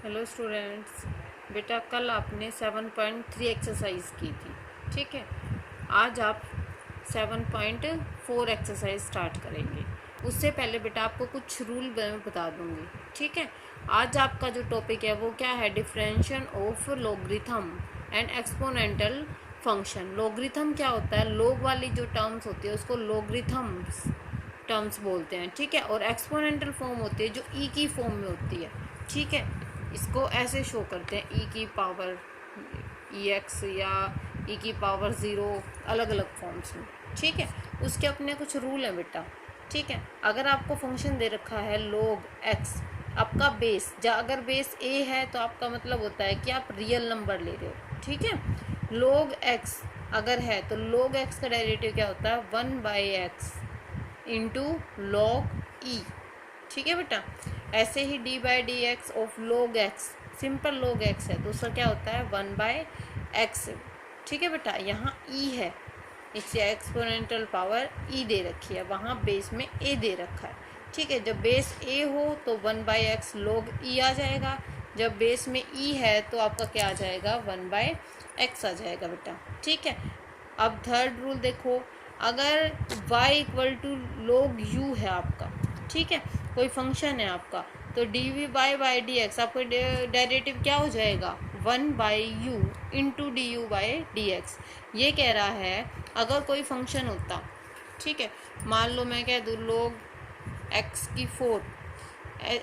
Hello students, बेटा कल आपने 7.3 एक्सरसाइज की थी। ठीक है, आज आप 7.4 एक्सरसाइज स्टार्ट करेंगे। उससे पहले बेटा आपको कुछ रूल मैं बता दूंगी। ठीक है, आज आपका जो टॉपिक है वो क्या है, differentiation of logarithm and exponential function. Logarithm क्या होता है, लॉग वाली जो टर्म्स होती है उसको लॉगरिथम्स टर्म्स बोलते हैं। ठीक है, और एक्सपोनेंटल फॉर्म होती है जो ई की फॉर्म में होती है। ठीक है, इसको ऐसे शो करते हैं, ई की पावर ई एक्स या ई की पावर ज़ीरो, अलग अलग फॉर्म्स में। ठीक है, उसके अपने कुछ रूल हैं बेटा। ठीक है, अगर आपको फंक्शन दे रखा है log x, आपका बेस अगर बेस a है तो आपका मतलब होता है कि आप रियल नंबर ले रहे हो। ठीक है, log x अगर है तो log x का डेरिवेटिव क्या होता है, 1/x इंटू log e। ठीक है बेटा, ऐसे ही d/dx of log x, simple log x है तो उसका क्या होता है 1/x। ठीक है बेटा, यहाँ e है, इससे एक्सपोनेंटल पावर e दे रखी है, वहाँ बेस में a दे रखा है। ठीक है, जब बेस a हो तो 1/x log e आ जाएगा, जब बेस में e है तो आपका क्या आ जाएगा 1/x आ जाएगा बेटा। ठीक है, अब थर्ड रूल देखो, अगर y equal to log u है आपका, ठीक है, कोई फंक्शन है आपका, तो dy/dx आपका डेरिवेटिव क्या हो जाएगा 1/u इंटू du/dx। ये कह रहा है अगर कोई फंक्शन होता, ठीक है, मान लो मैं कह दूँ log x की 4,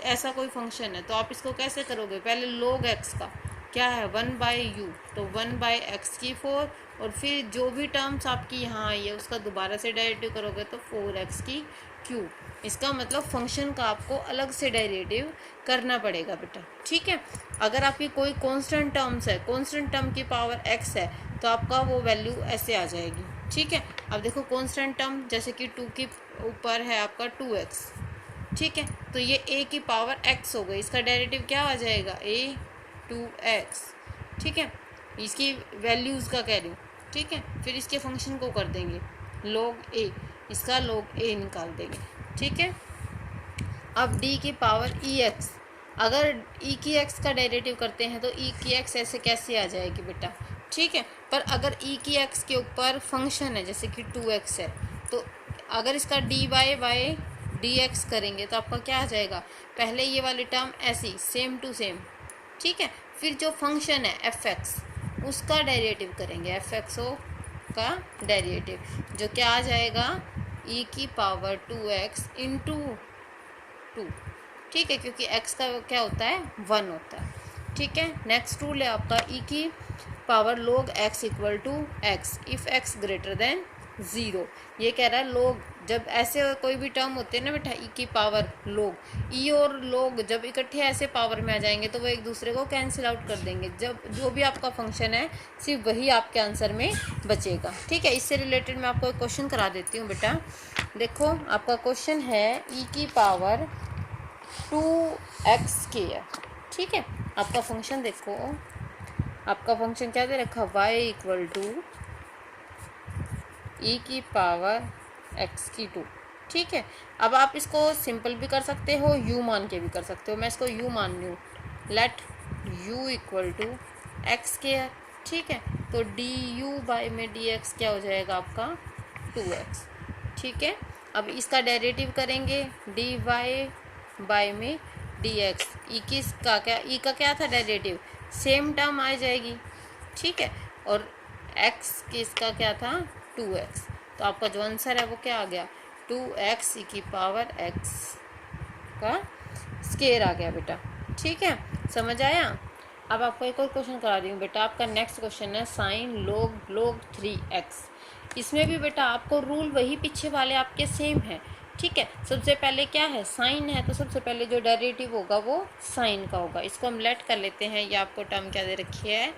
ऐसा कोई फंक्शन है तो आप इसको कैसे करोगे, पहले log x का क्या है 1/u, तो 1/x की 4, और फिर जो भी टर्म्स आपकी यहाँ आई है उसका दोबारा से डेरिवेटिव करोगे तो 4x की क्यूब। इसका मतलब फंक्शन का आपको अलग से डेरिवेटिव करना पड़ेगा बेटा। ठीक है, अगर आपकी कोई कांस्टेंट टर्म्स है, कांस्टेंट टर्म की पावर x है तो आपका वो वैल्यू ऐसे आ जाएगी। ठीक है, अब देखो कांस्टेंट टर्म जैसे कि 2 के ऊपर है आपका 2x। ठीक है, तो ये a की पावर x हो गई, इसका डेरिवेटिव क्या आ जाएगा a2x। ठीक है, इसकी वैल्यूज़ का कह रही हूँ। ठीक है, फिर इसके फंक्शन को कर देंगे log a, इसका log a निकाल देंगे। ठीक है, अब d की पावर ex, अगर e की x का डेरिवेटिव करते हैं तो e की x ऐसे कैसे आ जाएगी बेटा। ठीक है, पर अगर e की x के ऊपर फंक्शन है जैसे कि 2x है, तो अगर इसका dy/dx करेंगे तो आपका क्या आ जाएगा, पहले ये वाली टर्म ऐसी सेम टू सेम। ठीक है, फिर जो फंक्शन है fx उसका डेरिवेटिव करेंगे, fxo का डेरिवेटिव जो क्या आ जाएगा e की पावर 2x इंटू 2। ठीक है, क्योंकि x का क्या होता है 1 होता है। ठीक है, नेक्स्ट रूल है आपका e की power log x equal to x if x greater than 0। ये कह रहा है log, जब ऐसे कोई भी टर्म होते हैं ना बेटा e की पावर log, e और log जब इकट्ठे ऐसे पावर में आ जाएंगे तो वो एक दूसरे को कैंसिल आउट कर देंगे, जब जो भी आपका फंक्शन है सिर्फ वही आपके आंसर में बचेगा। ठीक है, इससे रिलेटेड मैं आपको एक क्वेश्चन करा देती हूँ बेटा। देखो आपका क्वेश्चन है e की पावर 2x²। ठीक है, आपका फंक्शन देखो, आपका फंक्शन क्या दे रखा, y इक्वल टू e की पावर x की 2। ठीक है, अब आप इसको सिंपल भी कर सकते हो, u मान के भी कर सकते हो, मैं इसको u मान रही हूँ, late u equal to x²। ठीक है, तो du में dx क्या हो जाएगा आपका 2x। ठीक है, अब इसका डेरिवेटिव करेंगे dy में dx, ई की का क्या, ई का क्या था डेरिवेटिव, सेम टर्म आ जाएगी। ठीक है, और x की इसका क्या था 2x, तो आपका जो आंसर है वो क्या आ गया 2x ई की पावर x का स्केयर आ गया बेटा। ठीक है, समझ आया। अब आपको एक और क्वेश्चन करा रही हूँ बेटा, आपका नेक्स्ट क्वेश्चन है साइन log 3x। इसमें भी बेटा आपको रूल वही पीछे वाले आपके सेम है। ठीक है, सबसे पहले क्या है, साइन है तो सबसे पहले जो डेरिवेटिव होगा वो साइन का होगा, इसको हम लेट कर लेते हैं। ये आपको टर्म क्या दे रखी है,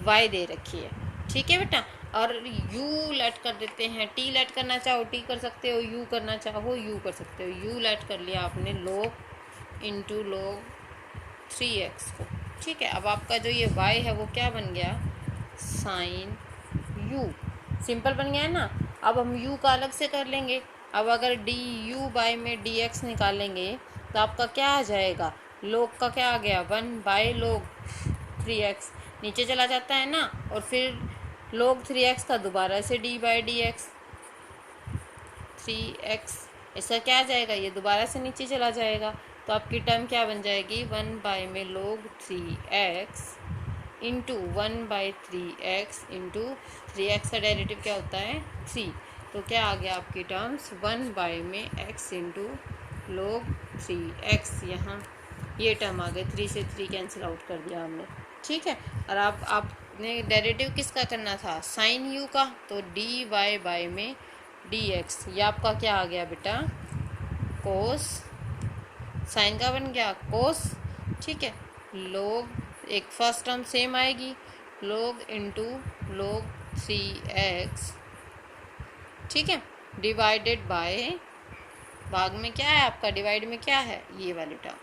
y दे रखी है। ठीक है बेटा, और u लेट कर देते हैं, t लेट करना चाहो t कर सकते हो, u करना चाहो u कर सकते हो। u लेट कर लिया आपने log इंटू log 3x को। ठीक है, अब आपका जो ये y है वो क्या बन गया साइन u, सिंपल बन गया है ना। अब हम u का अलग से कर लेंगे, अब अगर du में dx निकालेंगे तो आपका क्या आ जाएगा log का क्या आ गया 1/log 3x, नीचे चला जाता है ना, और फिर log 3x का दोबारा से d/dx 3x, इसका क्या आ जाएगा, ये दोबारा से नीचे चला जाएगा, तो आपकी टर्म क्या बन जाएगी 1 में log 3x into 1/3x into 3x का डेरिवेटिव क्या होता है 3, तो क्या आ गया आपकी टर्म्स 1 में x इंटू log 3x, यहाँ ये टर्म आ गए, 3 से 3 कैंसिल आउट कर दिया हमने, ठीक है। और आपने डेरिवेटिव किसका करना था साइन u का, तो dy में dx, ये आपका क्या आ गया बेटा कोस, साइन का बन गया कोस, ठीक है। log एक फर्स्ट टर्म सेम आएगी log इंटू log 3x, ठीक है, डिवाइडेड बाय, भाग में क्या है आपका, डिवाइड में क्या है ये वाली term,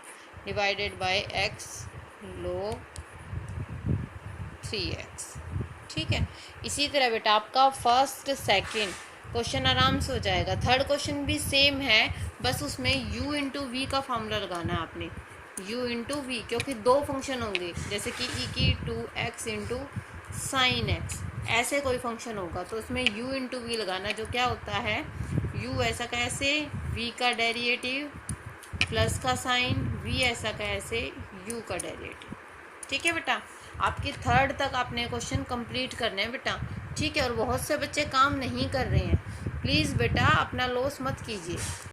divided by x log 3x, ठीक है। इसी तरह बेटा आपका फर्स्ट सेकंड क्वेश्चन आराम से हो जाएगा। थर्ड क्वेश्चन भी सेम है, बस उसमें u इंटू वी का फॉर्मूला लगाना है आपने, u इंटू वी, क्योंकि दो फंक्शन होंगे, जैसे कि e की 2x इंटू साइन एक्स, ऐसे कोई फंक्शन होगा तो उसमें u इंटू वी लगाना, जो क्या होता है u ऐसा कैसे, v का डेरिवेटिव प्लस का साइन, v ऐसा कैसे u का डेरिवेटिव, ठीक है बेटा। आपके थर्ड तक आपने क्वेश्चन कंप्लीट करने हैं बेटा, ठीक है। और बहुत से बच्चे काम नहीं कर रहे हैं, प्लीज़ बेटा अपना लॉस मत कीजिए।